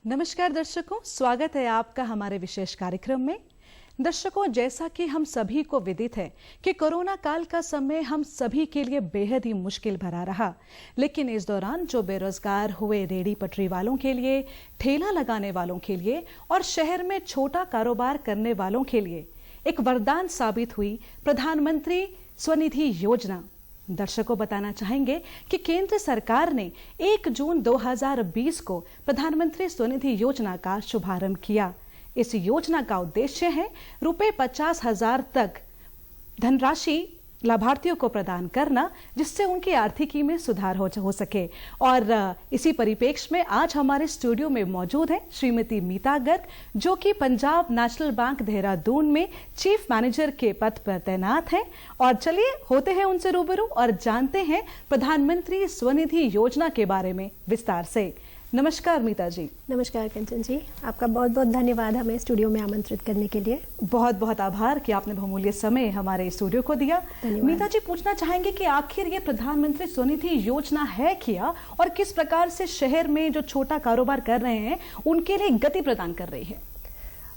नमस्कार दर्शकों, स्वागत है आपका हमारे विशेष कार्यक्रम में। दर्शकों, जैसा कि हम सभी को विदित है कि कोरोना काल का समय हम सभी के लिए बेहद ही मुश्किल भरा रहा, लेकिन इस दौरान जो बेरोजगार हुए रेहड़ी पटरी वालों के लिए, ठेला लगाने वालों के लिए और शहर में छोटा कारोबार करने वालों के लिए एक वरदान साबित हुई प्रधानमंत्री स्वनिधि योजना। दर्शकों बताना चाहेंगे कि केंद्र सरकार ने 1 जून 2020 को प्रधानमंत्री स्वनिधि योजना का शुभारंभ किया। इस योजना का उद्देश्य है ₹50,000 तक धनराशि लाभार्थियों को प्रदान करना, जिससे उनकी आर्थिकी में सुधार हो सके। और इसी परिप्रेक्ष्य में आज हमारे स्टूडियो में मौजूद है श्रीमती मीता गर्ग, जो कि पंजाब नेशनल बैंक देहरादून में चीफ मैनेजर के पद पर तैनात है। और चलिए होते हैं उनसे रूबरू और जानते हैं प्रधानमंत्री स्वनिधि योजना के बारे में विस्तार से। नमस्कार मीता जी। नमस्कार कंचन जी, आपका बहुत बहुत धन्यवाद हमें स्टूडियो में आमंत्रित करने के लिए। बहुत बहुत आभार कि आपने बहुमूल्य समय हमारे स्टूडियो को दिया। मीता जी, पूछना चाहेंगे कि आखिर ये प्रधानमंत्री स्वनिधि योजना है क्या और किस प्रकार से शहर में जो छोटा कारोबार कर रहे हैं उनके लिए गति प्रदान कर रही है?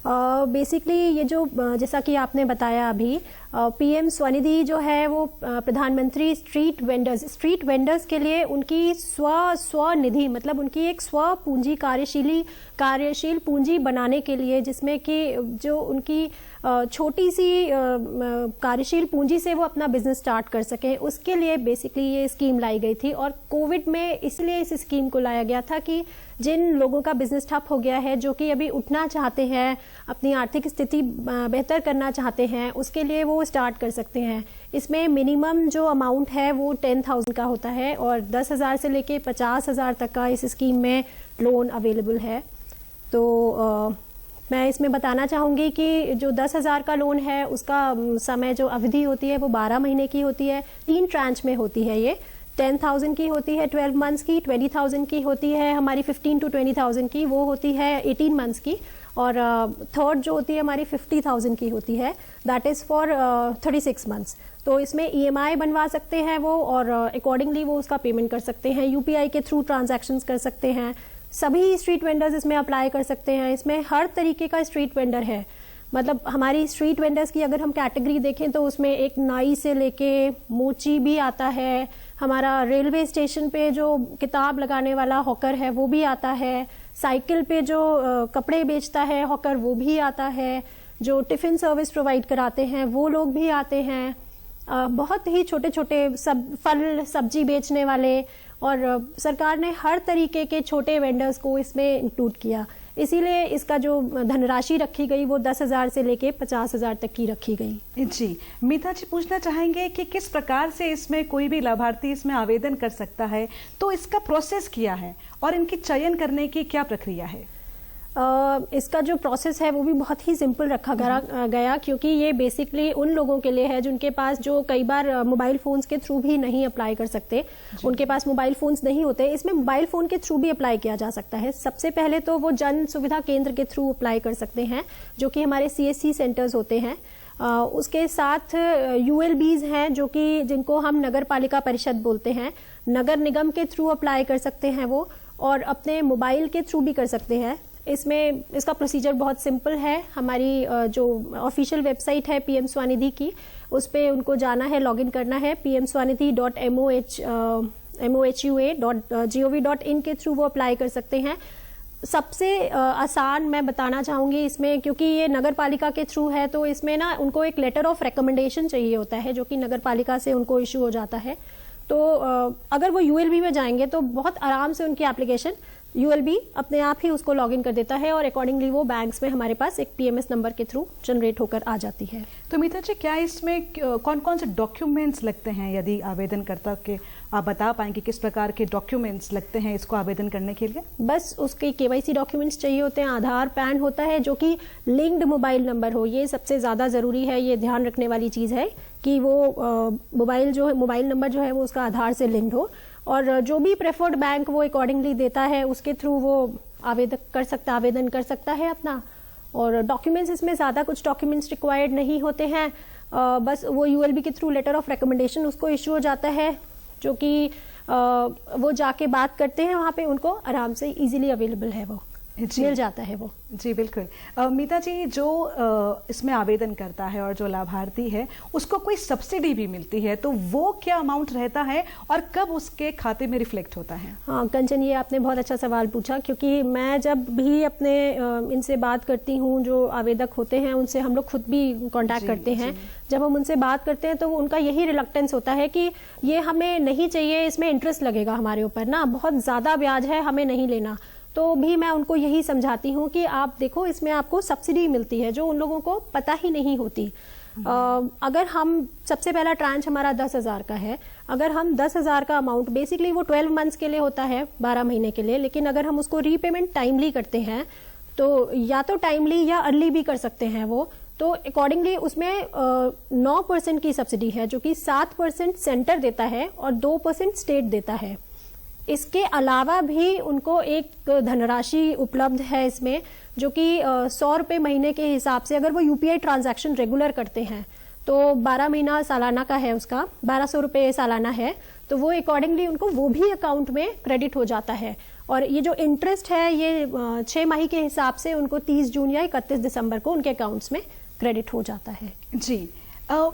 बेसिकली ये जो जैसा कि आपने बताया अभी, पीएम स्वनिधि जो है वो प्रधानमंत्री स्ट्रीट वेंडर्स के लिए उनकी स्वनिधि मतलब उनकी एक स्व पूंजी कार्यशील पूंजी बनाने के लिए, जिसमें कि जो उनकी छोटी सी कार्यशील पूंजी से वो अपना बिजनेस स्टार्ट कर सके, उसके लिए बेसिकली ये स्कीम लाई गई थी। और कोविड में इसलिए इस स्कीम को लाया गया था कि जिन लोगों का बिजनेस ठप हो गया है, जो कि अभी उठना चाहते हैं, अपनी आर्थिक स्थिति बेहतर करना चाहते हैं, उसके लिए वो स्टार्ट कर सकते हैं। इसमें मिनिमम जो अमाउंट है वो 10,000 का होता है और 10,000 से लेके 50,000 तक का इस स्कीम में लोन अवेलेबल है। तो मैं इसमें बताना चाहूँगी कि जो 10,000 का लोन है उसका समय जो अवधि होती है वो 12 महीने की होती है। 3 ट्रांच में होती है ये। 10,000 की होती है 12 मंथ्स की, 20,000 की होती है हमारी 15 to 20,000 की, वो होती है 18 मंथ्स की। और थर्ड जो होती है हमारी 50,000 की होती है, दैट इज़ फॉर 36 मंथ्स। तो इसमें EMI बनवा सकते हैं वो और अकॉर्डिंगली वो उसका पेमेंट कर सकते हैं। UPI के थ्रू ट्रांजैक्शंस कर सकते हैं। सभी स्ट्रीट वेंडर्स इसमें अप्लाई कर सकते हैं। इसमें हर तरीके का स्ट्रीट वेंडर है। मतलब हमारी स्ट्रीट वेंडर्स की अगर हम कैटेगरी देखें तो उसमें एक नाई से लेके मोची भी आता है, हमारा रेलवे स्टेशन पे जो किताब लगाने वाला हॉकर है वो भी आता है, साइकिल पे जो कपड़े बेचता है हॉकर वो भी आता है, जो टिफ़िन सर्विस प्रोवाइड कराते हैं वो लोग भी आते हैं, बहुत ही छोटे छोटे फल सब्जी बेचने वाले, और सरकार ने हर तरीके के छोटे वेंडर्स को इसमें इंक्लूड किया। इसीलिए इसका जो धनराशि रखी गई वो 10,000 से लेके 50,000 तक की रखी गई। जी मीता जी, पूछना चाहेंगे कि किस प्रकार से इसमें कोई भी लाभार्थी इसमें आवेदन कर सकता है, तो इसका प्रोसेस क्या है और इनकी चयन करने की क्या प्रक्रिया है? इसका जो प्रोसेस है वो भी बहुत ही सिंपल रखा गया, क्योंकि ये बेसिकली उन लोगों के लिए है जिनके पास जो कई बार मोबाइल फोन्स के थ्रू भी नहीं अप्लाई कर सकते, उनके पास मोबाइल फोन्स नहीं होते। इसमें मोबाइल फोन के थ्रू भी अप्लाई किया जा सकता है। सबसे पहले तो वो जन सुविधा केंद्र के थ्रू अप्लाई कर सकते हैं, जो कि हमारे CSC सेंटर्स होते हैं। उसके साथ ULBs हैं, जो कि जिनको हम नगर पालिका परिषद बोलते हैं, नगर निगम के थ्रू अप्लाई कर सकते हैं वो, और अपने मोबाइल के थ्रू भी कर सकते हैं। इसमें इसका प्रोसीजर बहुत सिंपल है। हमारी जो ऑफिशियल वेबसाइट है पीएम स्वनिधि की, उस पर उनको जाना है, लॉगिन करना है pmswanidhi.mohua.gov.in के थ्रू वो अप्लाई कर सकते हैं। सबसे आसान मैं बताना चाहूँगी इसमें, क्योंकि ये नगर पालिका के थ्रू है तो इसमें ना उनको एक लेटर ऑफ रिकमेंडेशन चाहिए होता है, जो कि नगर पालिका से उनको इशू हो जाता है। तो अगर वो ULB में जाएंगे तो बहुत आराम से उनकी एप्लीकेशन ULB अपने आप ही उसको लॉगिन कर देता है और अकॉर्डिंगली वो बैंक्स में हमारे पास एक PMS नंबर के थ्रू जनरेट होकर आ जाती है। तो मीता जी, क्या इसमें कौन कौन से डॉक्यूमेंट्स लगते हैं? यदि आवेदनकर्ता के आप बता पाएंगे किस प्रकार के डॉक्यूमेंट्स लगते हैं इसको आवेदन करने के लिए? बस उसके KYC डॉक्यूमेंट्स चाहिए होते हैं। आधार पैन होता है, जो कि लिंक्ड मोबाइल नंबर हो, ये सबसे ज़्यादा ज़रूरी है। ये ध्यान रखने वाली चीज़ है कि वो मोबाइल नंबर जो है वो उसका आधार से लिंक्ड हो, और जो भी प्रेफर्ड बैंक वो अकॉर्डिंगली देता है उसके थ्रू वो आवेदन कर सकता है अपना। और डॉक्यूमेंट्स इसमें ज़्यादा कुछ डॉक्यूमेंट्स रिक्वायर्ड नहीं होते हैं। बस वो ULB के थ्रू लेटर ऑफ रिकमेंडेशन उसको इशू हो जाता है, जो कि वो जाके बात करते हैं वहाँ पे, उनको आराम से इजीली अवेलेबल है वो। मिल जाता है वो। जी बिल्कुल। मीता जी, जो इसमें आवेदन करता है और जो लाभार्थी है उसको कोई सब्सिडी भी मिलती है, तो वो क्या अमाउंट रहता है और कब उसके खाते में रिफ्लेक्ट होता है? हाँ कंचन, ये आपने बहुत अच्छा सवाल पूछा, क्योंकि मैं जब भी अपने इनसे बात करती हूँ, जो आवेदक होते हैं उनसे हम लोग खुद भी कांटेक्ट करते हैं। जब हम उनसे बात करते हैं तो उनका यही रिलक्टेंस होता है कि ये हमें नहीं चाहिए, इसमें इंटरेस्ट लगेगा हमारे ऊपर ना, बहुत ज़्यादा ब्याज है, हमें नहीं लेना। तो भी मैं उनको यही समझाती हूँ कि आप देखो, इसमें आपको सब्सिडी मिलती है, जो उन लोगों को पता ही नहीं होती। अगर हम सबसे पहला ट्रांच हमारा 10,000 का है, अगर हम 10,000 का अमाउंट, बेसिकली वो 12 मंथ्स के लिए होता है, 12 महीने के लिए, लेकिन अगर हम उसको रीपेमेंट टाइमली करते हैं तो या तो टाइमली या अर्ली भी कर सकते हैं वो, तो अकॉर्डिंगली उसमें 9% की सब्सिडी है, जो कि 7% सेंटर देता है और 2% स्टेट देता है। इसके अलावा भी उनको एक धनराशि उपलब्ध है इसमें, जो कि 100 रुपये महीने के हिसाब से, अगर वो यूपीआई ट्रांजैक्शन रेगुलर करते हैं तो 12 महीना सालाना का है, उसका 1200 रुपये सालाना है, तो वो अकॉर्डिंगली उनको वो भी अकाउंट में क्रेडिट हो जाता है। और ये जो इंटरेस्ट है ये 6 माही के हिसाब से उनको 30 जून या 31 दिसंबर को उनके अकाउंट्स में क्रेडिट हो जाता है। जी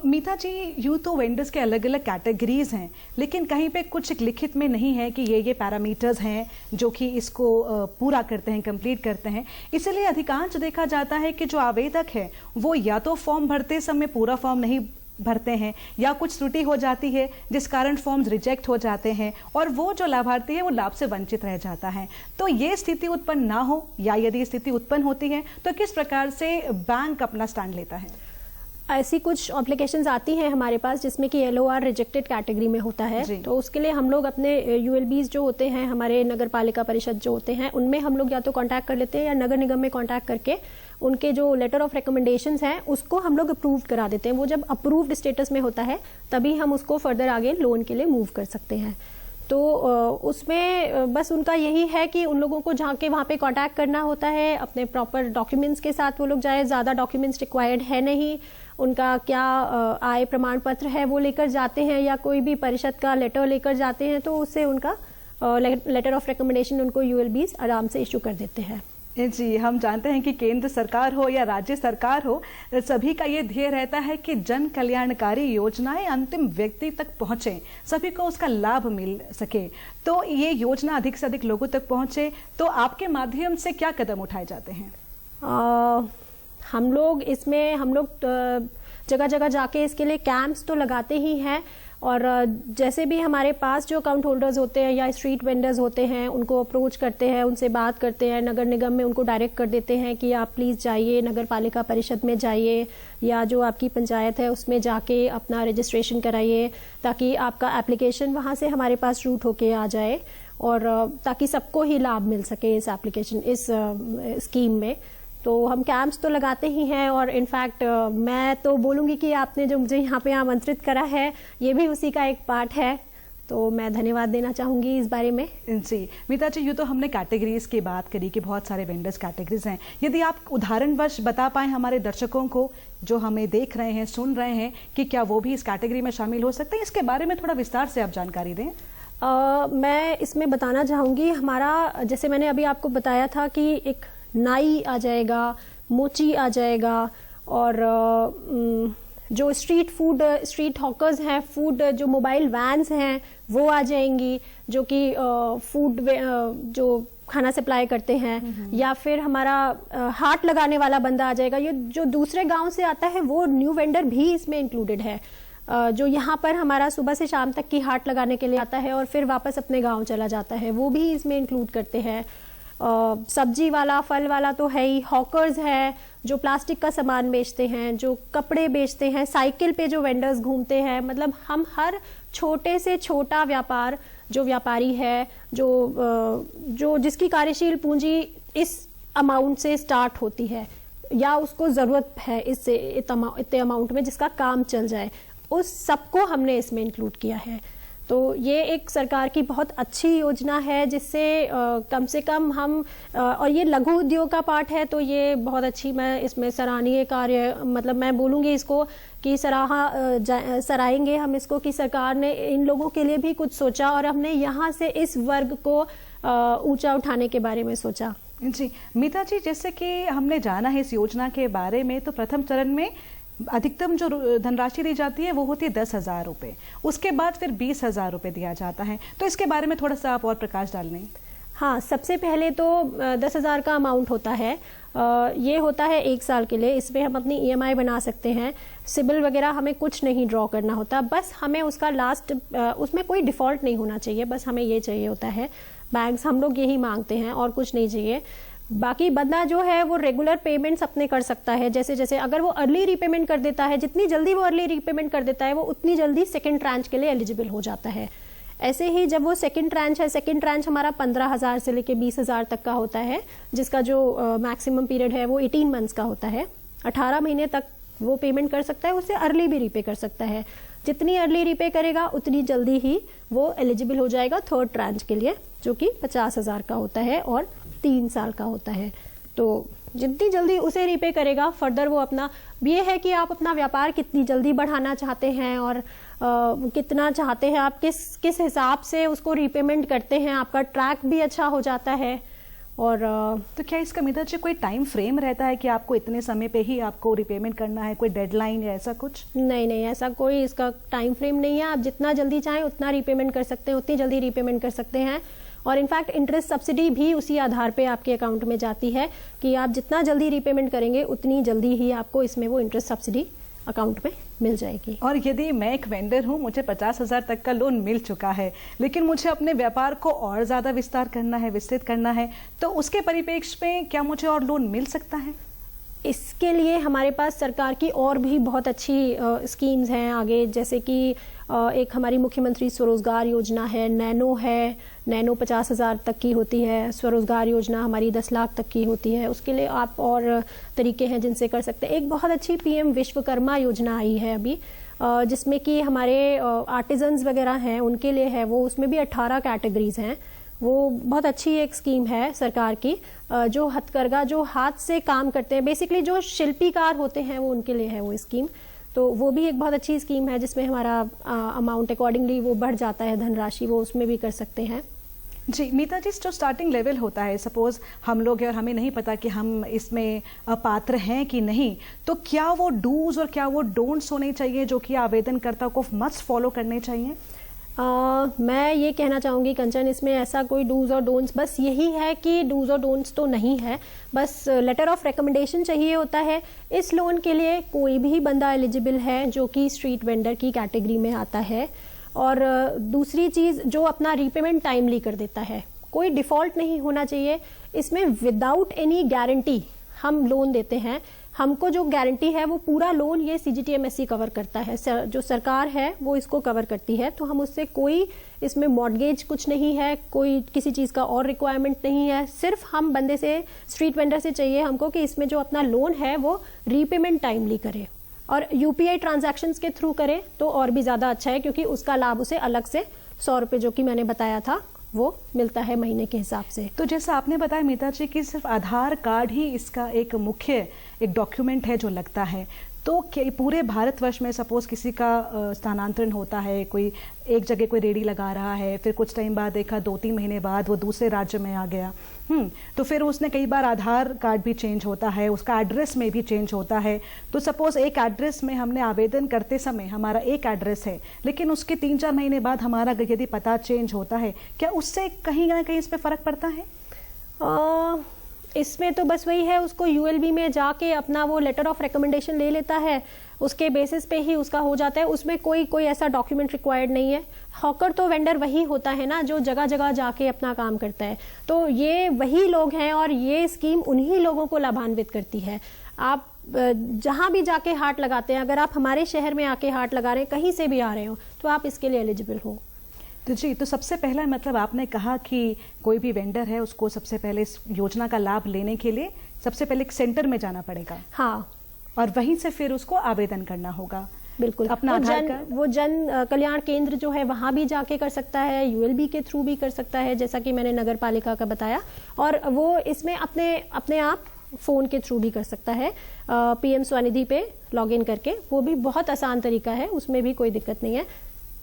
मीता जी, यूँ तो वेंडर्स के अलग अलग कैटेगरीज हैं, लेकिन कहीं पे कुछ लिखित में नहीं है कि ये पैरामीटर्स हैं जो कि इसको पूरा करते हैं, कंप्लीट करते हैं। इसलिए अधिकांश देखा जाता है कि जो आवेदक है वो या तो फॉर्म भरते समय पूरा फॉर्म नहीं भरते हैं, या कुछ त्रुटि हो जाती है जिस कारण फॉर्म्स रिजेक्ट हो जाते हैं और वो जो लाभार्थी है वो लाभ से वंचित रह जाता है। तो ये स्थिति उत्पन्न ना हो, या यदि स्थिति उत्पन्न होती है तो किस प्रकार से बैंक अपना स्टैंड लेता है? ऐसी कुछ एप्लीकेशंस आती हैं हमारे पास जिसमें कि LOR रिजेक्टेड कैटेगरी में होता है, तो उसके लिए हम लोग अपने ULBs जो होते हैं, हमारे नगर पालिका परिषद जो होते हैं, उनमें हम लोग या तो कांटेक्ट कर लेते हैं या नगर निगम में कांटेक्ट करके उनके जो लेटर ऑफ रिकमेंडेशंस हैं उसको हम लोग अप्रूव करा देते हैं। वो जब अप्रूव्ड स्टेटस में होता है तभी हम उसको फर्दर आगे लोन के लिए मूव कर सकते हैं। तो उसमें बस उनका यही है कि उन लोगों को जहाँ के वहाँ पे कांटेक्ट करना होता है, अपने प्रॉपर डॉक्यूमेंट्स के साथ वो लोग जाए, ज़्यादा डॉक्यूमेंट्स रिक्वायर्ड है नहीं, उनका क्या आय प्रमाण पत्र है वो लेकर जाते हैं या कोई भी परिषद का लेटर लेकर जाते हैं, तो उससे उनका लेटर ऑफ रिकमेंडेशन उनको ULBs आराम से इशू कर देते हैं। जी, हम जानते हैं कि केंद्र सरकार हो या राज्य सरकार हो, सभी का ये ध्येय रहता है कि जन कल्याणकारी योजनाएं अंतिम व्यक्ति तक पहुंचे, सभी को उसका लाभ मिल सके। तो ये योजना अधिक से अधिक लोगों तक पहुंचे, तो आपके माध्यम से क्या कदम उठाए जाते हैं? हम लोग जगह जगह जाके इसके लिए कैंप्स तो लगाते ही हैं, और जैसे भी हमारे पास जो अकाउंट होल्डर्स होते हैं या स्ट्रीट वेंडर्स होते हैं उनको अप्रोच करते हैं, उनसे बात करते हैं, नगर निगम में उनको डायरेक्ट कर देते हैं कि आप प्लीज़ जाइए, नगर पालिका परिषद में जाइए या जो आपकी पंचायत है उसमें जाके अपना रजिस्ट्रेशन कराइए, ताकि आपका एप्लीकेशन वहाँ से हमारे पास रूट होके आ जाए और ताकि सबको ही लाभ मिल सके इस एप्लीकेशन, इस स्कीम में। तो हम कैंप्स तो लगाते ही हैं, और इनफैक्ट मैं तो बोलूँगी कि आपने जो मुझे यहाँ पे आमंत्रित करा है ये भी उसी का एक पार्ट है, तो मैं धन्यवाद देना चाहूँगी इस बारे में। जी मीता जी, यूँ तो हमने कैटेगरीज की बात करी कि बहुत सारे वेंडर्स कैटेगरीज हैं, यदि आप उदाहरणवश बता पाएँ हमारे दर्शकों को जो हमें देख रहे हैं, सुन रहे हैं, कि क्या वो भी इस कैटेगरी में शामिल हो सकते हैं, इसके बारे में थोड़ा विस्तार से आप जानकारी दें। मैं इसमें बताना चाहूँगी, हमारा जैसे मैंने अभी आपको बताया था कि एक नाई आ जाएगा, मोची आ जाएगा, और जो स्ट्रीट हॉकर्स हैं, फूड जो मोबाइल वैन्स हैं वो आ जाएंगी, जो कि फूड जो खाना सप्लाई करते हैं, या फिर हमारा हाट लगाने वाला बंदा आ जाएगा। ये जो दूसरे गांव से आता है वो न्यू वेंडर भी इसमें इंक्लूडेड है, जो यहाँ पर हमारा सुबह से शाम तक की हाट लगाने के लिए आता है और फिर वापस अपने गांव चला जाता है, वो भी इसमें इंक्लूड करते हैं। सब्जी वाला, फल वाला तो है ही, हॉकर्स है जो प्लास्टिक का सामान बेचते हैं, जो कपड़े बेचते हैं, साइकिल पे जो वेंडर्स घूमते हैं, मतलब हम हर छोटे से छोटा व्यापार, जो व्यापारी है, जो जिसकी कार्यशील पूंजी इस अमाउंट से स्टार्ट होती है या उसको ज़रूरत है इससे इतने अमाउंट में जिसका काम चल जाए, उस सबको हमने इसमें इंक्लूड किया है। तो ये एक सरकार की बहुत अच्छी योजना है जिससे कम से कम हम और ये लघु उद्योग का पार्ट है, तो ये बहुत अच्छी, मैं इसमें सराहनीय कार्य, मतलब मैं बोलूँगी इसको कि सराहेंगे हम इसको कि सरकार ने इन लोगों के लिए भी कुछ सोचा और हमने यहाँ से इस वर्ग को ऊंचा उठाने के बारे में सोचा। जी मीता जी, जैसे कि हमने जाना है इस योजना के बारे में, तो प्रथम चरण में अधिकतम जो धनराशि दी जाती है वो होती है 10,000 रुपये। उसके बाद फिर 20,000 रुपये दिया जाता है। तो इसके बारे में थोड़ा सा आप और प्रकाश डाल लें। हाँ, सबसे पहले तो 10,000 का अमाउंट होता है। ये होता है 1 साल के लिए। इसमें हम अपनी EMI बना सकते हैं। सिबिल वगैरह हमें कुछ नहीं ड्रॉ करना होता, बस हमें उसका लास्ट उसमें कोई डिफ़ॉल्ट नहीं होना चाहिए, बस हमें ये चाहिए होता है। बैंक्स हम लोग यही मांगते हैं और कुछ नहीं चाहिए। बाकी बंदा जो है वो रेगुलर पेमेंट्स अपने कर सकता है। जैसे जैसे अगर वो अर्ली रीपेमेंट कर देता है, जितनी जल्दी वो अर्ली रीपेमेंट कर देता है, वो उतनी जल्दी सेकेंड ट्रांच के लिए एलिजिबल हो जाता है। ऐसे ही जब वो सेकंड ट्रांच है, सेकंड ट्रांच हमारा 15,000 से लेके 20,000 तक का होता है, जिसका जो मैक्सिमम पीरियड है वो 18 मंथ्स का होता है। 18 महीने तक वो पेमेंट कर सकता है, उससे अर्ली भी रीपे कर सकता है। जितनी अर्ली रीपे करेगा उतनी जल्दी ही वो एलिजिबल हो जाएगा थर्ड ट्रांच के लिए, जो कि 50,000 का होता है और 3 साल का होता है। तो जितनी जल्दी उसे रीपे करेगा, फर्दर वो अपना, ये है कि आप अपना व्यापार कितनी जल्दी बढ़ाना चाहते हैं और कितना चाहते हैं आप, किस हिसाब से उसको रीपेमेंट करते हैं, आपका ट्रैक भी अच्छा हो जाता है। और तो क्या इसका मीता जी कोई टाइम फ्रेम रहता है कि आपको इतने समय पे ही आपको रिपेमेंट करना है, कोई डेडलाइन या ऐसा कुछ? नहीं, ऐसा कोई इसका टाइम फ्रेम नहीं है। आप जितना जल्दी चाहें उतना रीपेमेंट कर सकते हैं, उतनी जल्दी रीपेमेंट कर सकते हैं। और इनफैक्ट इंटरेस्ट सब्सिडी भी उसी आधार पे आपके अकाउंट में जाती है कि आप जितना जल्दी रीपेमेंट करेंगे उतनी जल्दी ही आपको इसमें वो इंटरेस्ट सब्सिडी अकाउंट में मिल जाएगी। और यदि मैं एक वेंडर हूँ, मुझे 50,000 तक का लोन मिल चुका है, लेकिन मुझे अपने व्यापार को और ज़्यादा विस्तार करना है, विस्तृत करना है, तो उसके परिप्रेक्ष्य में क्या मुझे और लोन मिल सकता है? इसके लिए हमारे पास सरकार की और भी बहुत अच्छी स्कीम्स हैं आगे, जैसे कि एक हमारी मुख्यमंत्री स्वरोजगार योजना है, नैनो 50,000 तक की होती है। स्वरोजगार योजना हमारी 10 लाख तक की होती है। उसके लिए आप और तरीके हैं जिनसे कर सकते हैं। एक बहुत अच्छी PM विश्वकर्मा योजना आई है अभी, जिसमें कि हमारे आर्टिजन्स वगैरह हैं उनके लिए है वो। उसमें भी 18 कैटेगरीज हैं। वो बहुत अच्छी एक स्कीम है सरकार की, जो हथकरघा, जो हाथ से काम करते हैं, बेसिकली जो शिल्पीकार होते हैं, वो उनके लिए है वो स्कीम। तो वो भी एक बहुत अच्छी स्कीम है जिसमें हमारा अमाउंट अकॉर्डिंगली वो बढ़ जाता है, धनराशि, वो उसमें भी कर सकते हैं। जी मीता जी, जो स्टार्टिंग लेवल होता है, सपोज हम लोग हैं और हमें नहीं पता कि हम इसमें पात्र हैं कि नहीं, तो क्या वो डूज और क्या वो डोंट्स होने चाहिए जो कि आवेदनकर्ता को मस्ट फॉलो करने चाहिए? मैं ये कहना चाहूँगी कंचन, इसमें ऐसा कोई डूज और डोंट्स, बस यही है कि डूज और डोंट्स तो नहीं है, बस लेटर ऑफ रिकमेंडेशन चाहिए होता है। इस लोन के लिए कोई भी बंदा एलिजिबल है जो कि स्ट्रीट वेंडर की कैटेगरी में आता है। और दूसरी चीज़, जो अपना रीपेमेंट टाइमली कर देता है, कोई डिफ़ॉल्ट नहीं होना चाहिए। इसमें विदाउट एनी गारंटी हम लोन देते हैं। हमको जो गारंटी है वो पूरा लोन ये CGTMSE कवर करता है, जो सरकार है वो इसको कवर करती है। तो हम उससे कोई, इसमें मॉर्गेज कुछ नहीं है, कोई किसी चीज़ का और रिक्वायरमेंट नहीं है। सिर्फ हम बंदे से, स्ट्रीट वेंडर से चाहिए हमको कि इसमें जो अपना लोन है वो रीपेमेंट टाइमली करे और UPI ट्रांजैक्शंस के थ्रू करे तो और भी ज़्यादा अच्छा है, क्योंकि उसका लाभ उसे अलग से 100 रुपये, जो कि मैंने बताया था, वो मिलता है महीने के हिसाब से। तो जैसा आपने बताया मीता जी कि सिर्फ आधार कार्ड ही इसका एक मुख्य एक डॉक्यूमेंट है जो लगता है, तो पूरे भारतवर्ष में सपोज किसी का स्थानांतरण होता है, कोई एक जगह कोई रेडी लगा रहा है, फिर कुछ टाइम बाद देखा 2-3 महीने बाद वो दूसरे राज्य में आ गया, तो फिर उसने कई बार आधार कार्ड भी चेंज होता है, उसका एड्रेस में भी चेंज होता है। तो सपोज एक एड्रेस में हमने आवेदन करते समय हमारा एक एड्रेस है, लेकिन उसके 3-4 महीने बाद हमारा यदि पता चेंज होता है, क्या उससे कहीं ना कहीं इस पर फर्क पड़ता है? इसमें तो बस वही है, उसको ULB में जाके अपना वो लेटर ऑफ रिकमेंडेशन ले लेता है, उसके बेसिस पे ही उसका हो जाता है। उसमें कोई ऐसा डॉक्यूमेंट रिक्वायर्ड नहीं है। हॉकर तो वेंडर वही होता है ना, जो जगह जगह जाके अपना काम करता है। तो ये वही लोग हैं और ये स्कीम उन्हीं लोगों को लाभान्वित करती है। आप जहाँ भी जाके हाट लगाते हैं, अगर आप हमारे शहर में आके हाट लगा रहे हैं, कहीं से भी आ रहे हो, तो आप इसके लिए एलिजिबल हो। तो जी, तो सबसे पहला मतलब आपने कहा कि कोई भी वेंडर है उसको सबसे पहले इस योजना का लाभ लेने के लिए सबसे पहले एक सेंटर में जाना पड़ेगा। हाँ, और वहीं से फिर उसको आवेदन करना होगा। बिल्कुल, अपना वो जन कल्याण केंद्र जो है वहां भी जाके कर सकता है, ULB के थ्रू भी कर सकता है, जैसा कि मैंने नगर पालिका का बताया। और वो इसमें अपने आप फोन के थ्रू भी कर सकता है, PM स्वनिधि पे लॉगिन करके। वो भी बहुत आसान तरीका है, उसमें भी कोई दिक्कत नहीं है।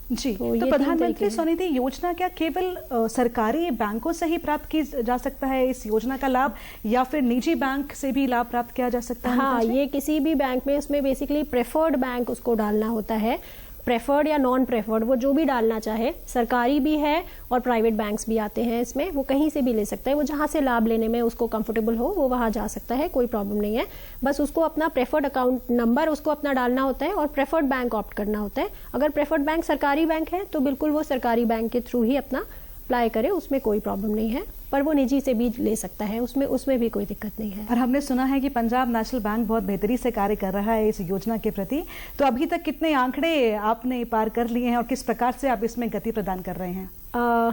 जी, तो तो ये प्रधानमंत्री स्वनिधि योजना क्या केवल सरकारी बैंकों से ही प्राप्त की जा सकता है इस योजना का लाभ, या फिर निजी बैंक से भी लाभ प्राप्त किया जा सकता है? हाँ, ये किसी भी बैंक में, उसमें बेसिकली प्रेफर्ड बैंक उसको डालना होता है, प्रेफर्ड या नॉन प्रेफर्ड, वो जो भी डालना चाहे। सरकारी भी है और प्राइवेट बैंक्स भी आते हैं इसमें, वो कहीं से भी ले सकता है। वो जहाँ से लाभ लेने में उसको कंफर्टेबल हो वो वहाँ जा सकता है, कोई प्रॉब्लम नहीं है। बस उसको अपना प्रेफर्ड अकाउंट नंबर उसको अपना डालना होता है और प्रेफर्ड बैंक ऑप्ट करना होता है। अगर प्रेफर्ड बैंक सरकारी बैंक है तो बिल्कुल वो सरकारी बैंक के थ्रू ही अपना अप्लाई करे, उसमें कोई प्रॉब्लम नहीं है। पर वो निजी से भी ले सकता है, उसमें भी कोई दिक्कत नहीं है। और हमने सुना है कि पंजाब नेशनल बैंक बहुत बेहतरी से कार्य कर रहा है इस योजना के प्रति, तो अभी तक कितने आंकड़े आपने पार कर लिए हैं और किस प्रकार से आप इसमें गति प्रदान कर रहे हैं?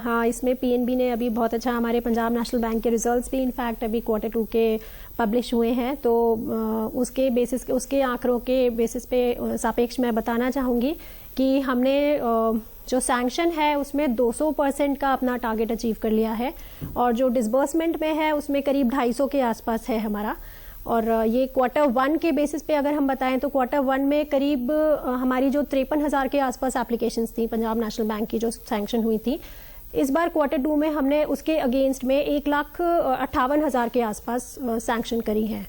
हाँ, इसमें पीएनबी ने अभी बहुत अच्छा, हमारे पंजाब नेशनल बैंक के रिजल्ट्स भी इनफैक्ट अभी Q2 के पब्लिश हुए हैं, तो उसके बेसिस, उसके आंकड़ों के बेसिस पे सापेक्ष मैं बताना चाहूँगी कि हमने जो सैंक्शन है उसमें 200% का अपना टारगेट अचीव कर लिया है, और जो डिसबर्समेंट में है उसमें करीब 250 के आसपास है हमारा। और ये Q1 के बेसिस पे अगर हम बताएं तो Q1 में करीब हमारी जो 53,000 के आसपास एप्लीकेशंस थी पंजाब नेशनल बैंक की जो सैंक्शन हुई थी। इस बार Q2 में हमने उसके अगेंस्ट में 1,58,000 के आसपास सैंक्शन करी हैं।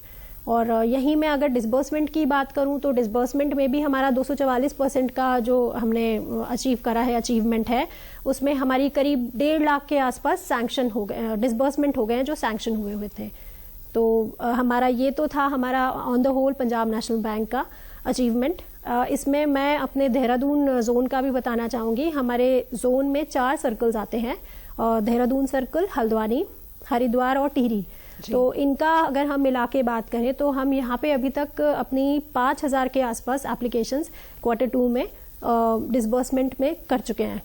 और यहीं मैं अगर डिसबर्समेंट की बात करूं तो डिसबर्समेंट में भी हमारा 244% का जो हमने अचीव करा है, अचीवमेंट है, उसमें हमारी करीब 1.5 लाख के आसपास सैंक्शन हो गए, डिसबर्समेंट हो गए हैं जो सैंक्शन हुए थे। तो हमारा ये तो था हमारा on the whole Punjab National Bank का अचीवमेंट। इसमें मैं अपने देहरादून जोन का भी बताना चाहूँगी। हमारे जोन में 4 सर्कल्स आते हैं, देहरादून सर्कल, हल्द्वानी, हरिद्वार और टिहरी। तो इनका अगर हम मिला के बात करें तो हम यहाँ पे अभी तक अपनी 5,000 के आसपास एप्लीकेशंस Q2 में डिसबर्समेंट में कर चुके हैं।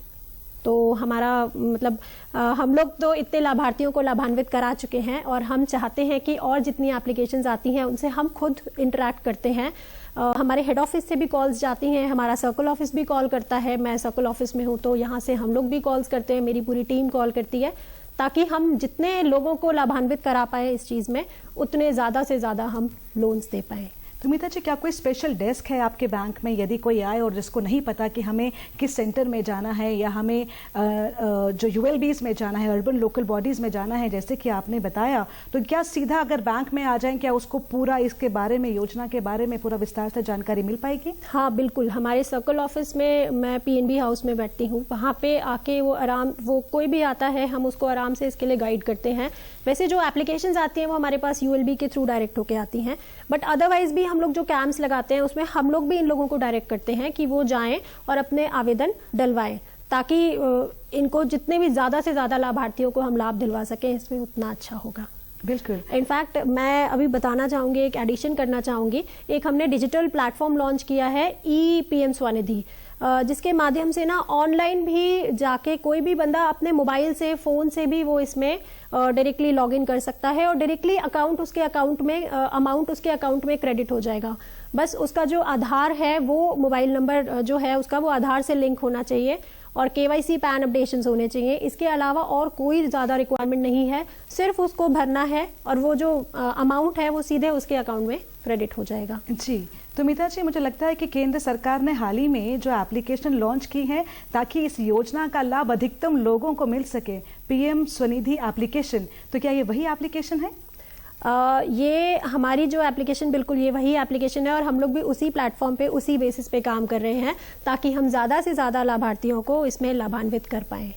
तो हमारा मतलब हम लोग तो इतने लाभार्थियों को लाभान्वित करा चुके हैं, और हम चाहते हैं कि और जितनी एप्लीकेशंस आती हैं उनसे हम खुद इंटरेक्ट करते हैं। हमारे हेड ऑफिस से भी कॉल्स जाती हैं, हमारा सर्कल ऑफिस भी कॉल करता है, मैं सर्कल ऑफिस में हूँ तो यहाँ से हम लोग भी कॉल्स करते हैं, मेरी पूरी टीम कॉल करती है, ताकि हम जितने लोगों को लाभान्वित करा पाए इस चीज़ में, उतने ज़्यादा से ज़्यादा हम लोन्स दे पाए। तो मीता जी, क्या कोई स्पेशल डेस्क है आपके बैंक में, यदि कोई आए और जिसको नहीं पता कि हमें किस सेंटर में जाना है या हमें जो ULBs में जाना है, अर्बन लोकल बॉडीज़ में जाना है जैसे कि आपने बताया, तो क्या सीधा अगर बैंक में आ जाएं, क्या उसको पूरा इसके बारे में, योजना के बारे में पूरा विस्तार से जानकारी मिल पाएगी? हाँ बिल्कुल, हमारे सर्कल ऑफिस में, मैं PNB हाउस में बैठती हूँ, वहाँ पे आके वो कोई भी आता है हम उसको आराम से इसके लिए गाइड करते हैं। वैसे जो एप्लीकेशंस आती हैं वो हमारे पास ULB के थ्रू डायरेक्ट होके आती हैं, बट अदरवाइज भी हम लोग जो कैंप्स लगाते हैं उसमें हम लोग भी इन लोगों को डायरेक्ट करते हैं कि वो जाएं और अपने आवेदन डलवाएं, ताकि इनको जितने भी ज़्यादा से ज़्यादा लाभार्थियों को हम लाभ दिलवा सकें, इसमें उतना अच्छा होगा। बिल्कुल। इनफैक्ट मैं अभी बताना चाहूँगी, एक एडिशन करना चाहूँगी, एक हमने डिजिटल प्लेटफॉर्म लॉन्च किया है PM स्वनिधि, जिसके माध्यम से ना ऑनलाइन भी जाके कोई भी बंदा अपने मोबाइल से, फ़ोन से भी वो इसमें डायरेक्टली लॉग इन कर सकता है, और डायरेक्टली अमाउंट उसके अकाउंट में क्रेडिट हो जाएगा। बस उसका जो आधार है वो मोबाइल नंबर जो है उसका वो आधार से लिंक होना चाहिए, और KYC पैन अपडेशंस होने चाहिए। इसके अलावा और कोई ज़्यादा रिक्वायरमेंट नहीं है, सिर्फ उसको भरना है और वो जो अमाउंट है वो सीधे उसके अकाउंट में क्रेडिट हो जाएगा। जी, तो मीता जी, मुझे लगता है कि केंद्र सरकार ने हाल ही में जो एप्लीकेशन लॉन्च की है ताकि इस योजना का लाभ अधिकतम लोगों को मिल सके, PM स्वनिधि एप्लीकेशन, तो क्या ये वही एप्लीकेशन है? ये हमारी जो एप्लीकेशन, बिल्कुल ये वही एप्लीकेशन है, और हम लोग भी उसी प्लेटफॉर्म पे, उसी बेसिस पे काम कर रहे हैं, ताकि हम ज़्यादा से ज़्यादा लाभार्थियों को इसमें लाभान्वित कर पाएँ।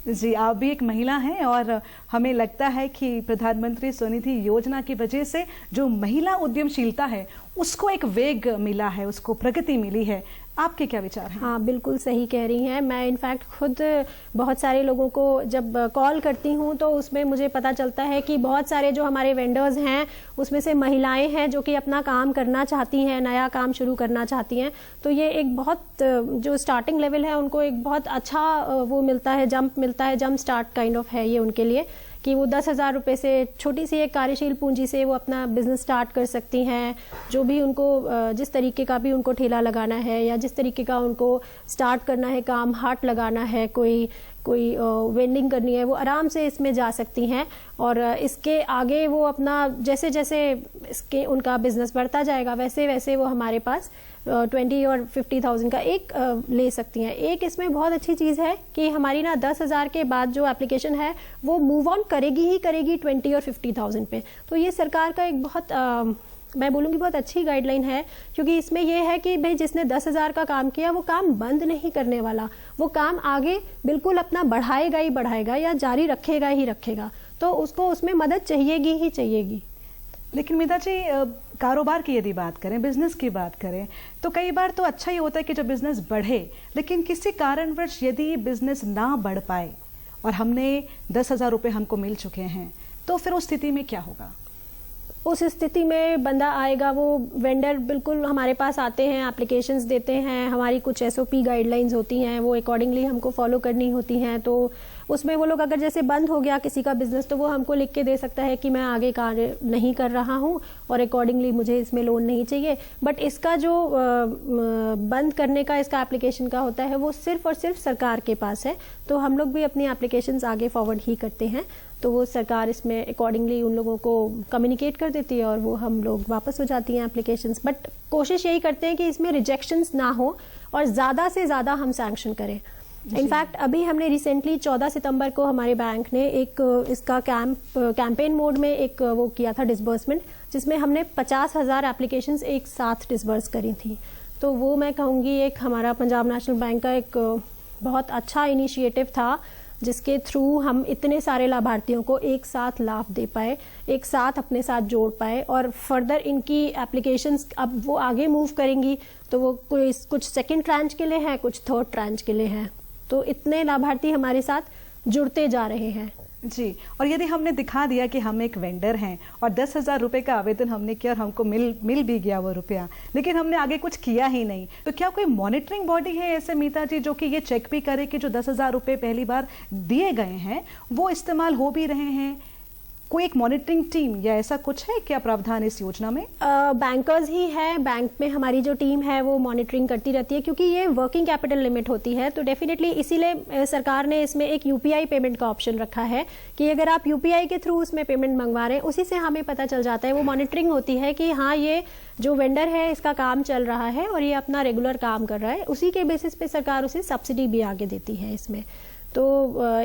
जी, आप भी एक महिला हैं और हमें लगता है कि प्रधानमंत्री स्वनिधि योजना की वजह से जो महिला उद्यमशीलता है उसको एक वेग मिला है, उसको प्रगति मिली है। आपके क्या विचार हैं? हाँ बिल्कुल सही कह रही हैं। मैं इनफैक्ट खुद बहुत सारे लोगों को जब कॉल करती हूँ तो उसमें मुझे पता चलता है कि बहुत सारे जो हमारे वेंडर्स हैं उसमें से महिलाएं हैं जो कि अपना काम करना चाहती हैं, नया काम शुरू करना चाहती हैं। तो ये एक बहुत जो स्टार्टिंग लेवल है उनको एक बहुत अच्छा वो मिलता है, जंप मिलता है, जंप स्टार्ट काइंड ऑफ है ये उनके लिए, कि वो 10,000 रुपये से छोटी सी एक कार्यशील पूंजी से वो अपना बिजनेस स्टार्ट कर सकती हैं। जो भी उनको जिस तरीके का भी उनको ठेला लगाना है या जिस तरीके का उनको स्टार्ट करना है काम, हाट लगाना है, कोई वेंडिंग करनी है, वो आराम से इसमें जा सकती हैं। और इसके आगे वो अपना जैसे जैसे इसके उनका बिजनेस बढ़ता जाएगा वैसे वैसे वो हमारे पास 20 और 50,000 का एक ले सकती हैं। एक इसमें बहुत अच्छी चीज़ है कि हमारी ना 10,000 के बाद जो एप्लीकेशन है वो मूव ऑन करेगी ही करेगी 20 और 50,000 पे। तो ये सरकार का एक बहुत मैं बोलूँगी बहुत अच्छी गाइडलाइन है, क्योंकि इसमें यह है कि भाई जिसने 10,000 का काम किया वो काम बंद नहीं करने वाला, वो काम आगे बिल्कुल अपना बढ़ाएगा ही बढ़ाएगा या जारी रखेगा ही रखेगा, तो उसको उसमें मदद चाहिएगी ही चाहिएगी। लेकिन मीता जी, कारोबार की यदि बात करें, बिजनेस की बात करें, तो कई बार तो अच्छा ही होता है कि जब बिजनेस बढ़े, लेकिन किसी कारणवश यदि बिजनेस ना बढ़ पाए और हमने 10,000 रुपये हमको मिल चुके हैं, तो फिर उस स्थिति में क्या होगा? उस स्थिति में बंदा आएगा, वो वेंडर बिल्कुल हमारे पास आते हैं, एप्लीकेशंस देते हैं, हमारी कुछ SOP गाइडलाइंस होती हैं, वो अकॉर्डिंगली हमको फॉलो करनी होती हैं। तो उसमें वो लोग अगर जैसे बंद हो गया किसी का बिजनेस, तो वो हमको लिख के दे सकता है कि मैं आगे कार्य नहीं कर रहा हूँ और अकॉर्डिंगली मुझे इसमें लोन नहीं चाहिए। बट इसका जो बंद करने का इसका एप्लीकेशन का होता है वो सिर्फ और सिर्फ सरकार के पास है। तो हम लोग भी अपनी एप्लीकेशंस आगे फॉरवर्ड ही करते हैं, तो वो सरकार इसमें अकॉर्डिंगली उन लोगों को कम्युनिकेट कर देती है और वो हम लोग वापस हो जाती हैं एप्लीकेशंस। बट कोशिश यही करते हैं कि इसमें रिजेक्शंस ना हो और ज़्यादा से ज़्यादा हम सैंक्शन करें। इनफैक्ट अभी हमने रिसेंटली 14 सितंबर को हमारे बैंक ने एक इसका कैंपेन मोड में एक वो किया था डिसबर्समेंट, जिसमें हमने 50,000 एप्लीकेशंस एक साथ डिसबर्स करी थी। तो वो मैं कहूँगी एक हमारा पंजाब नेशनल बैंक का एक बहुत अच्छा इनिशिएटिव था, जिसके थ्रू हम इतने सारे लाभार्थियों को एक साथ लाभ दे पाए, एक साथ अपने साथ जोड़ पाए और फर्दर इनकी एप्लीकेशंस अब वो आगे मूव करेंगी, तो वो कुछ सेकंड ट्रांच के लिए हैं, कुछ थर्ड ट्रांच के लिए हैं। तो इतने लाभार्थी हमारे साथ जुड़ते जा रहे हैं जी। और यदि हमने दिखा दिया कि हम एक वेंडर हैं और 10,000 रुपये का आवेदन हमने किया और हमको मिल भी गया वो रुपया, लेकिन हमने आगे कुछ किया ही नहीं, तो क्या कोई मॉनिटरिंग बॉडी है ऐसे मीता जी जो कि ये चेक भी करे कि जो 10,000 रुपये पहली बार दिए गए हैं वो इस्तेमाल हो भी रहे हैं? कोई एक मॉनिटरिंग टीम या ऐसा कुछ है क्या प्रावधान इस योजना में? बैंकर्स ही है, बैंक में हमारी जो टीम है वो मॉनिटरिंग करती रहती है, क्योंकि ये वर्किंग कैपिटल लिमिट होती है। तो डेफिनेटली इसीलिए सरकार ने इसमें एक UPI पेमेंट का ऑप्शन रखा है कि अगर आप UPI के थ्रू उसमें पेमेंट मंगवा रहे हैं, उसी से हमें पता चल जाता है, वो मॉनिटरिंग होती है कि हाँ ये जो वेंडर है इसका काम चल रहा है और ये अपना रेगुलर काम कर रहा है। उसी के बेसिस पे सरकार उसे सब्सिडी भी आगे देती है इसमें। तो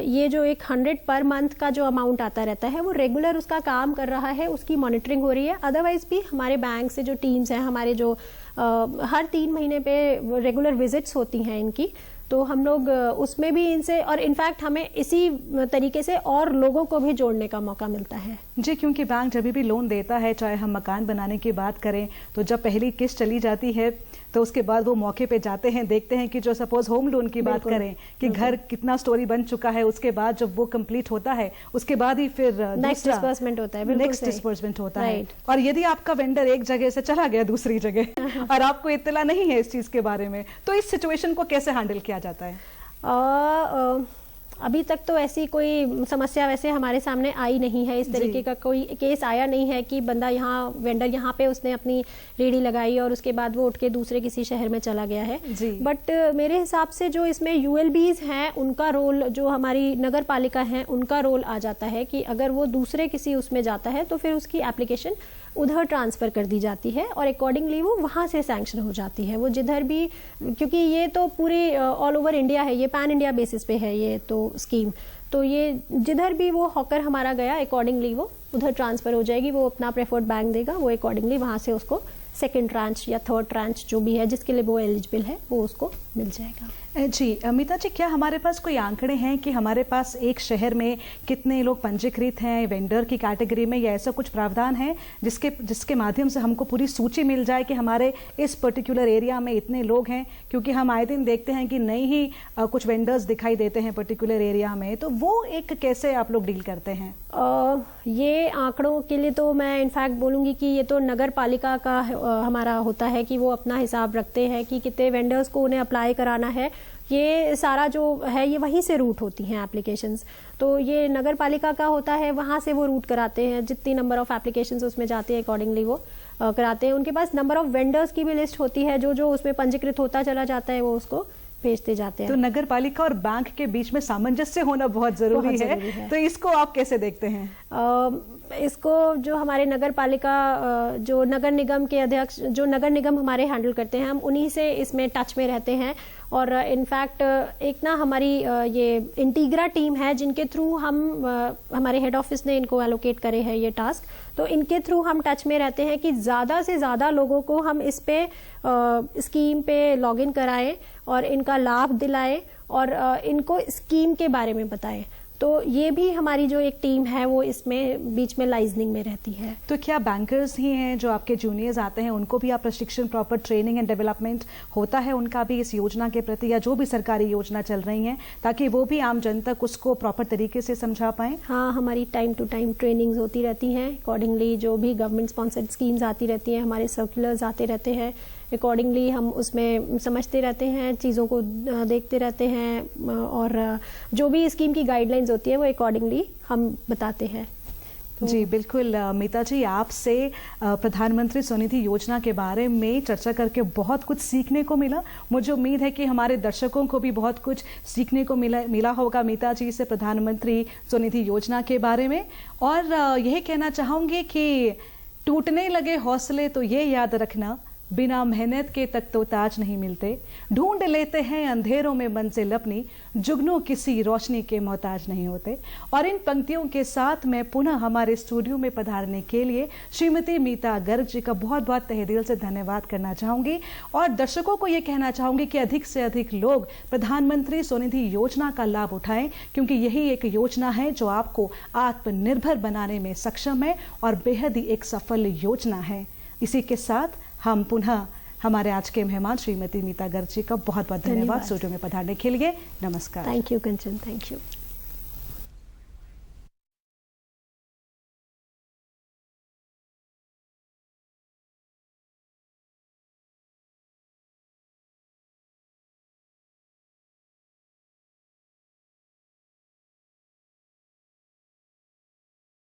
ये जो एक 100 पर मंथ का जो अमाउंट आता रहता है वो रेगुलर उसका काम कर रहा है, उसकी मॉनिटरिंग हो रही है। अदरवाइज भी हमारे बैंक से जो टीम्स हैं हमारे जो हर 3 महीने पे रेगुलर विजिट्स होती हैं इनकी, तो हम लोग उसमें भी इनसे और इनफैक्ट हमें इसी तरीके से और लोगों को भी जोड़ने का मौका मिलता है जी। क्योंकि बैंक जब भी लोन देता है, चाहे हम मकान बनाने की बात करें, तो जब पहली किस्त चली जाती है तो उसके बाद वो मौके पे जाते हैं, देखते हैं कि जो सपोज होम लोन की बात करें कि घर कितना स्टोरी बन चुका है, उसके बाद जब वो कंप्लीट होता है उसके बाद ही फिर नेक्स्ट डिस्बर्समेंट होता है, नेक्स्ट डिस्बर्समेंट होता है। और यदि आपका वेंडर एक जगह से चला गया दूसरी जगह और आपको इत्तला नहीं है इस चीज के बारे में, तो इस सिचुएशन को कैसे हैंडल किया जाता है? अभी तक तो ऐसी कोई समस्या वैसे हमारे सामने आई नहीं है, इस तरीके का कोई केस आया नहीं है कि बंदा यहाँ वेंडर यहाँ पे उसने अपनी रेडी लगाई और उसके बाद वो उठ के दूसरे किसी शहर में चला गया है। बट मेरे हिसाब से जो इसमें ULBs हैं उनका रोल, जो हमारी नगर पालिका है उनका रोल आ जाता है कि अगर वो दूसरे किसी उसमें जाता है तो फिर उसकी एप्लीकेशन उधर ट्रांसफ़र कर दी जाती है और अकॉर्डिंगली वो वहाँ से सैंक्शन हो जाती है। वो जिधर भी, क्योंकि ये तो पूरी ऑल ओवर इंडिया है, ये पैन इंडिया बेसिस पे है ये तो स्कीम, तो ये जिधर भी वो हॉकर हमारा गया अकॉर्डिंगली वो उधर ट्रांसफ़र हो जाएगी। वो अपना प्रेफर्ड बैंक देगा, वो अकॉर्डिंगली वहाँ से उसको सेकेंड ट्रांच या थर्ड ट्रांच जो भी है जिसके लिए वो एलिजिबल है वो उसको मिल जाएगा। जी मीता जी, क्या हमारे पास कोई आंकड़े हैं कि हमारे पास एक शहर में कितने लोग पंजीकृत हैं वेंडर की कैटेगरी में, या ऐसा कुछ प्रावधान है जिसके माध्यम से हमको पूरी सूची मिल जाए कि हमारे इस पर्टिकुलर एरिया में इतने लोग हैं? क्योंकि हम आए दिन देखते हैं कि नई ही कुछ वेंडर्स दिखाई देते हैं पर्टिकुलर एरिया में, तो वो एक कैसे आप लोग डील करते हैं? ये आंकड़ों के लिए तो मैं इनफैक्ट बोलूँगी कि ये तो नगर पालिका का हमारा होता है कि वो अपना हिसाब रखते हैं कि कितने वेंडर्स को उन्हें अप्लाई कराना है। ये सारा जो है ये वहीं से रूट होती हैं एप्लीकेशंस, तो ये नगर पालिका का होता है, वहाँ से वो रूट कराते हैं, जितनी नंबर ऑफ एप्लीकेशंस उसमें जाते हैं अकॉर्डिंगली वो कराते हैं। उनके पास नंबर ऑफ वेंडर्स की भी लिस्ट होती है, जो उसमें पंजीकृत होता चला जाता है वो उसको भेजते जाते हैं। तो नगर पालिका और बैंक के बीच में सामंजस्य होना बहुत जरूरी है। तो इसको आप कैसे देखते हैं? इसको जो हमारे नगर पालिका जो नगर निगम के अध्यक्ष, जो नगर निगम हमारे हैंडल करते हैं, हम उन्हीं से इसमें टच में रहते हैं। और इनफैक्ट एक ना हमारी ये इंटीग्रा टीम है जिनके थ्रू हम हमारे हेड ऑफिस ने इनको एलोकेट करे है ये टास्क, तो इनके थ्रू हम टच में रहते हैं कि ज़्यादा से ज़्यादा लोगों को हम इस पे स्कीम पे लॉगिन कराएं और इनका लाभ दिलाएं और इनको स्कीम के बारे में बताएं। तो ये भी हमारी जो एक टीम है वो इसमें बीच में लाइजनिंग में रहती है। तो क्या बैंकर्स ही हैं जो आपके जूनियर्स आते हैं, उनको भी आप प्रशिक्षण, प्रॉपर ट्रेनिंग एंड डेवलपमेंट होता है उनका भी इस योजना के प्रति, या जो भी सरकारी योजना चल रही हैं, ताकि वो भी आम जन तक उसको प्रॉपर तरीके से समझा पाएं? हाँ, हमारी टाइम टू टाइम ट्रेनिंग्स होती रहती हैं। अकॉर्डिंगली जो भी गवर्नमेंट स्पॉन्सर्ड स्कीम्स आती रहती हैं, हमारे सर्कुलर्स आते रहते हैं, अकॉर्डिंगली हम उसमें समझते रहते हैं, चीज़ों को देखते रहते हैं और जो भी स्कीम की गाइडलाइंस होती है वो अकॉर्डिंगली हम बताते हैं। जी बिल्कुल मीता जी, आपसे प्रधानमंत्री स्वनिधि योजना के बारे में चर्चा करके बहुत कुछ सीखने को मिला। मुझे उम्मीद है कि हमारे दर्शकों को भी बहुत कुछ सीखने को मिला होगा मीता जी से प्रधानमंत्री स्वनिधि योजना के बारे में। और यही कहना चाहूँगी कि टूटने लगे हौसले तो ये याद रखना, बिना मेहनत के तक तो ताज नहीं मिलते, ढूंढ लेते हैं अंधेरों में मंजिल अपनी, जुगनू किसी रोशनी के मोहताज नहीं होते। और इन पंक्तियों के साथ मैं पुनः हमारे स्टूडियो में पधारने के लिए श्रीमती मीता गर्ग जी का बहुत बहुत तहे दिल से धन्यवाद करना चाहूंगी। और दर्शकों को ये कहना चाहूंगी कि अधिक से अधिक लोग प्रधानमंत्री स्वनिधि योजना का लाभ उठाएं, क्योंकि यही एक योजना है जो आपको आत्मनिर्भर बनाने में सक्षम है और बेहद ही एक सफल योजना है। इसी के साथ हम पुनः हमारे आज के मेहमान श्रीमती मीता गर्ग जी का बहुत बहुत धन्यवाद स्टूडियो में पधारने के लिए। नमस्कार। Thank you Kanchan, thank you.